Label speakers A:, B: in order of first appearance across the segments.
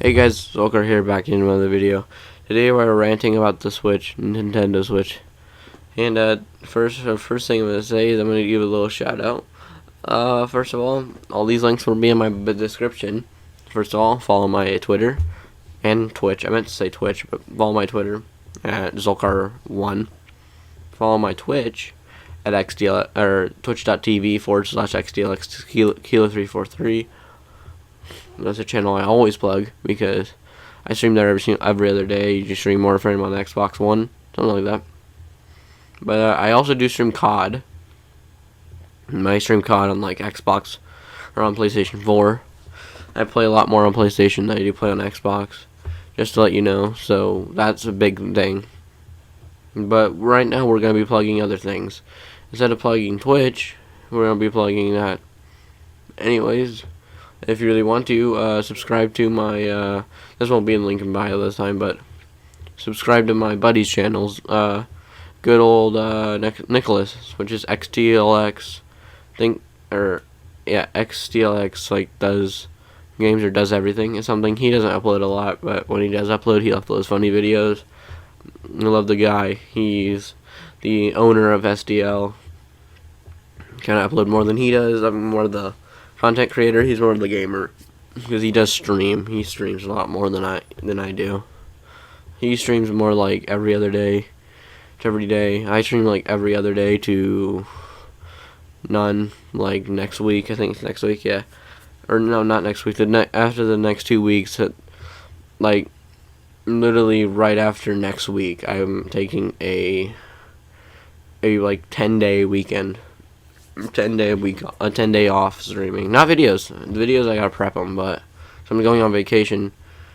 A: Hey guys, Zolkar here, back in another video. Today we're ranting about the Switch, Nintendo Switch. And first thing I'm gonna say is I'm gonna give a little shout out. First of all these links will be in my description. First of all, follow my Twitter and Twitch. I meant to say Twitch, but follow my Twitter at Zolkar1. Follow my Twitch at XDL or twitch.tv/XDLX Kilo343. That's a channel I always plug because I stream there every other day. You just stream more for him on Xbox One, something like that. But I also do stream COD. I stream COD on like Xbox or on PlayStation 4. I play a lot more on PlayStation than I do play on Xbox, just to let you know. So that's a big thing. But right now we're gonna be plugging other things. Instead of plugging Twitch, we're gonna be plugging that. Anyways, if you really want to, subscribe to my, this won't be in the link in bio this time, but subscribe to my buddy's channels, good old, Nicholas, which is XTLX, XTLX, like, does games or does everything. It's something he doesn't upload a lot, but when he does upload, he uploads funny videos. I love the guy. He's the owner of SDL. Kind of upload more than he does. I'm more the content creator. He's more of the gamer because he does stream. He streams a lot more than I do. He streams more like every other day to every day. I stream like every other day to none. Like next week, I think it's next week. Yeah, or no, not next week. After the next 2 weeks, like literally right after next week, I'm taking a like 10-day weekend. 10-day off streaming. Not videos. The videos I gotta prep them, but so I'm going on vacation.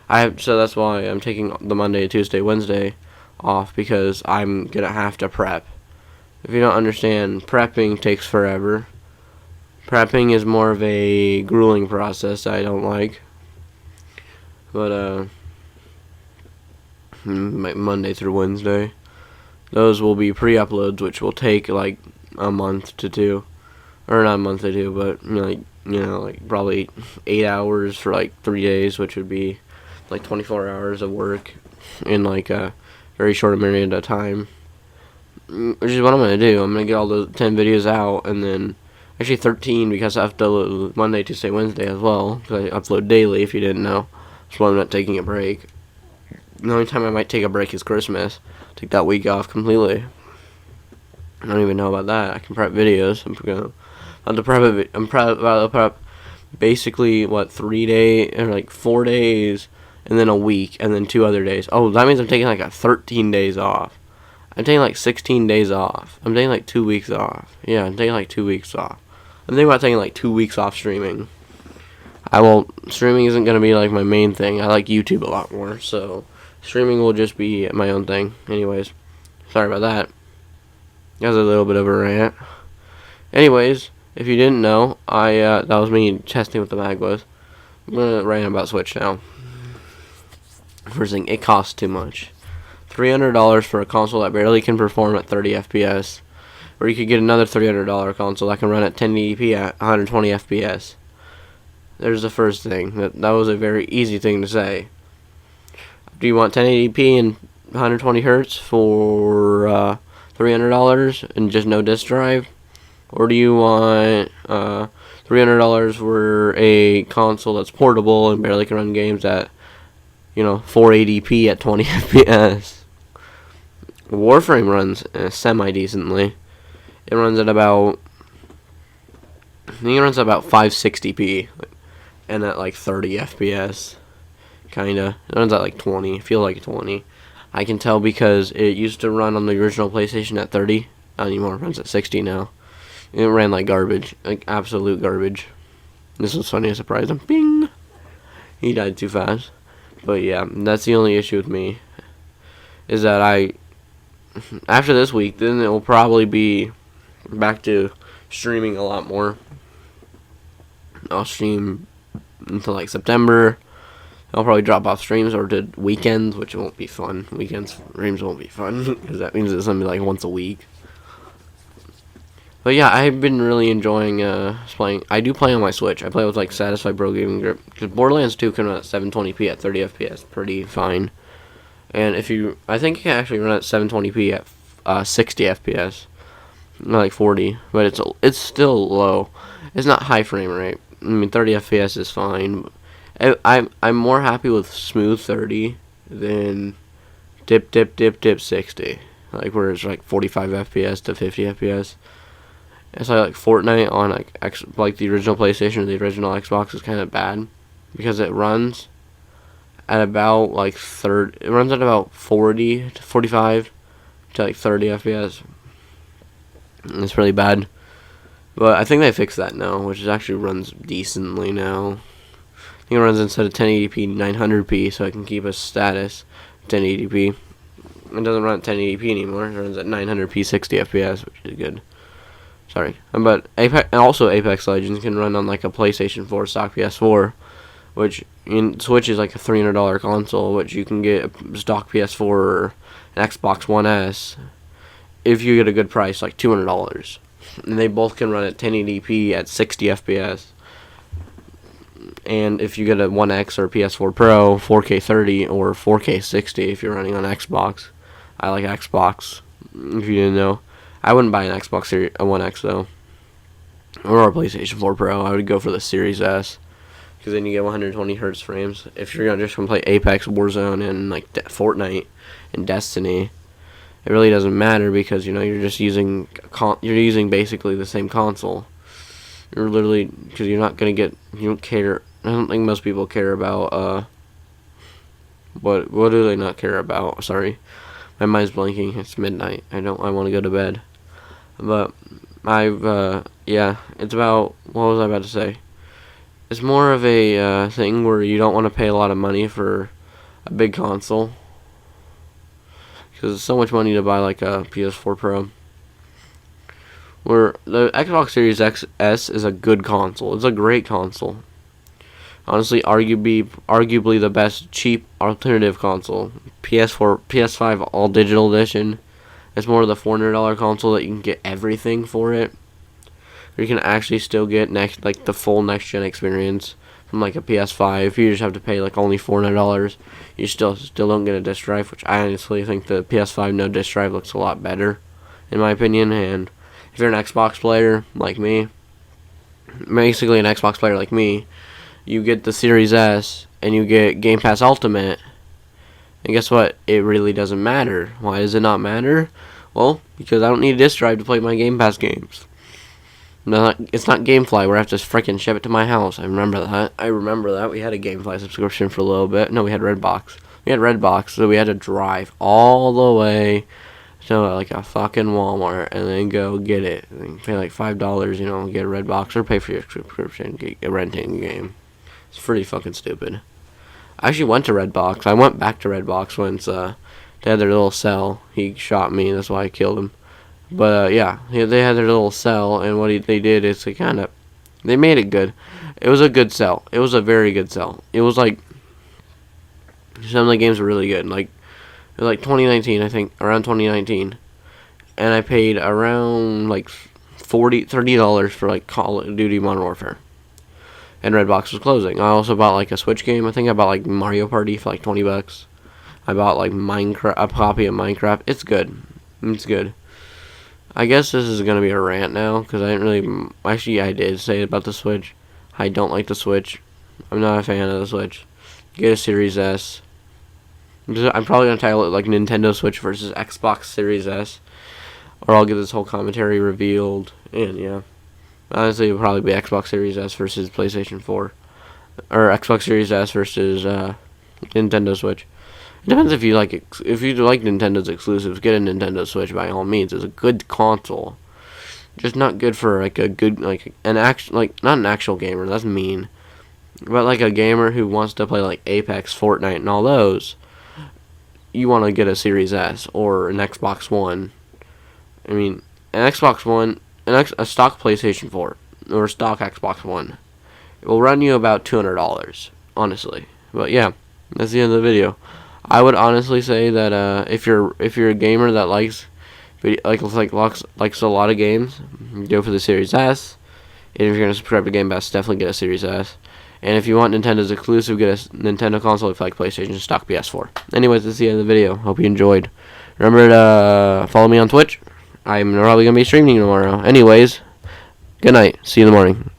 A: So that's why I'm taking the Monday, Tuesday, Wednesday off, because I'm gonna have to prep. If you don't understand, prepping takes forever. Prepping is more of a grueling process I don't like. But Monday through Wednesday, those will be pre-uploads, which will take like a month to do, or not a month to do, but like probably 8 hours for like 3 days, which would be like 24 hours of work in like a very short period of time. Which is what I'm gonna do. I'm gonna get all the 10 videos out, and then actually 13 because I have to upload Monday, Tuesday, Wednesday as well. Because I upload daily. If you didn't know, that's why I'm not taking a break. The only time I might take a break is Christmas. Take that week off completely. I don't even know about that. I can prep videos. I'm about to prep basically 3 days or like 4 days, and then a week, and then 2 other days. Oh, that means I'm taking like 13 days off. I'm taking like 16 days off. I'm taking like 2 weeks off. Yeah, I'm taking like 2 weeks off. I'm thinking about taking like 2 weeks off streaming. Streaming isn't gonna be like my main thing. I like YouTube a lot more, so streaming will just be my own thing. Anyways, sorry about that. That was a little bit of a rant. Anyways, if you didn't know, that was me testing what the mag was. I'm gonna rant about Switch now. First thing, it costs too much. $300 for a console that barely can perform at 30 FPS. Or you could get another $300 console that can run at 1080p at 120 FPS. There's the first thing. That was a very easy thing to say. Do you want 1080p and 120 hertz for $300 and just no disk drive? Or do you want $300 for a console that's portable and barely can run games at 480p at 20 FPS? Warframe runs semi-decently. It runs at about 560p and at like 30 FPS. Kinda. It runs at like 20. Feels like 20. I can tell because it used to run on the original PlayStation at 30. Not anymore. It runs at 60 now. It ran like garbage. Like absolute garbage. This was funny. I surprised him. Bing! He died too fast. But yeah, that's the only issue with me. Is that after this week, then it will probably be back to streaming a lot more. I'll stream until like September. I'll probably drop off streams or to weekends, which won't be fun. Weekends streams won't be fun because that means it's gonna be like once a week. But yeah, I've been really enjoying playing. I do play on my Switch. I play with like Satisfied Pro Gaming Grip because Borderlands 2 can run at 720p at 30 FPS, pretty fine. And I think it can actually run at 720p at 60 FPS, not like 40, but it's still low. It's not high frame rate. I mean, 30 FPS is fine. I'm more happy with smooth 30 than dip 60. Like where it's like 45 FPS to 50 FPS. It's like Fortnite on like the original PlayStation or the original Xbox is kind of bad because it runs at about like it runs at about 40 to 45 to like 30 FPS. It's really bad. But I think they fixed that now, which actually runs decently now. I think it runs instead of 1080p 900p, so I can keep a status 1080p. It doesn't run at 1080p anymore. It runs at 900p 60 FPS, which is good. Sorry, but Apex Legends can run on like a PlayStation 4 stock PS4, which in Switch is like a $300 console, which you can get a stock PS4 or an Xbox One S if you get a good price, like $200. And they both can run at 1080p at 60 FPS. And if you get a 1X or PS4 Pro, 4K 30 or 4K 60 if you're running on Xbox. I like Xbox, if you didn't know. I wouldn't buy an Xbox Series, a 1X though, or a PlayStation 4 Pro. I would go for the Series S, because then you get 120 hertz frames. If you're just gonna play Apex, Warzone, and like Fortnite and Destiny, it really doesn't matter because you're just using basically the same console. You're literally because you're not gonna get you don't care. I don't think most people care about what do they not care about? Sorry. My mind's blanking. It's midnight. I want to go to bed. But it's about, what was I about to say? It's more of a thing where you don't want to pay a lot of money for a big console. Because it's so much money to buy like a PS4 Pro. Where the Xbox Series S is a good console. It's a great console. Honestly, arguably the best cheap alternative console. PS5 all digital edition. It's more of the $400 console that you can get everything for it. Or you can actually still get the full next gen experience from like a PS5. You just have to pay like only $400. You still don't get a disc drive, which I honestly think the PS5 no disc drive looks a lot better, in my opinion. And if you're an Xbox player like me, basically an Xbox player like me, you get the Series S, and you get Game Pass Ultimate, and guess what? It really doesn't matter. Why does it not matter? Well, because I don't need a disc drive to play my Game Pass games. It's not GameFly where I have to freaking ship it to my house. I remember that. We had a GameFly subscription for a little bit. No, we had Redbox. So we had to drive all the way to like a fucking Walmart and then go get it. And pay like $5, get a Redbox, or pay for your subscription, get renting a game. It's pretty fucking stupid. I actually went to Redbox. I went back to Redbox once they had their little sale. He shot me, that's why I killed him. But they had their little sale, and they did is they made it good. It was a good sell. It was a very good sell. It was like some of the games were really good. Like it was like 2019, I think, around 2019, and I paid around like $30 for like Call of Duty Modern Warfare. And Redbox was closing. I also bought like a Switch game. I think I bought like Mario Party for like $20. I bought like a copy of Minecraft. It's good. It's good. I guess this is gonna be a rant now because I didn't really. Actually, I did say about the Switch. I don't like the Switch. I'm not a fan of the Switch. Get a Series S. I'm probably gonna title it like Nintendo Switch versus Xbox Series S, or I'll get this whole commentary revealed. And yeah. Honestly, it would probably be Xbox Series S versus PlayStation 4. Or Xbox Series S versus Nintendo Switch. It depends if you like Nintendo's exclusives. Get a Nintendo Switch by all means. It's a good console. Just not good for like a good not an actual gamer. That's mean. But like a gamer who wants to play like Apex, Fortnite, and all those. You want to get a Series S or an Xbox One. I mean, an Xbox One. A stock PlayStation 4 or a stock Xbox One, it will run you about $200, honestly. But yeah, that's the end of the video. I would honestly say that if you're a gamer that likes likes a lot of games, go for the Series S. And if you're gonna subscribe to Game Pass, definitely get a Series S. And if you want Nintendo's exclusive, get a Nintendo console if you like PlayStation, stock PS4. Anyways, this is the end of the video. Hope you enjoyed. Remember to follow me on Twitch. I'm probably gonna be streaming tomorrow. Anyways, good night. See you in the morning.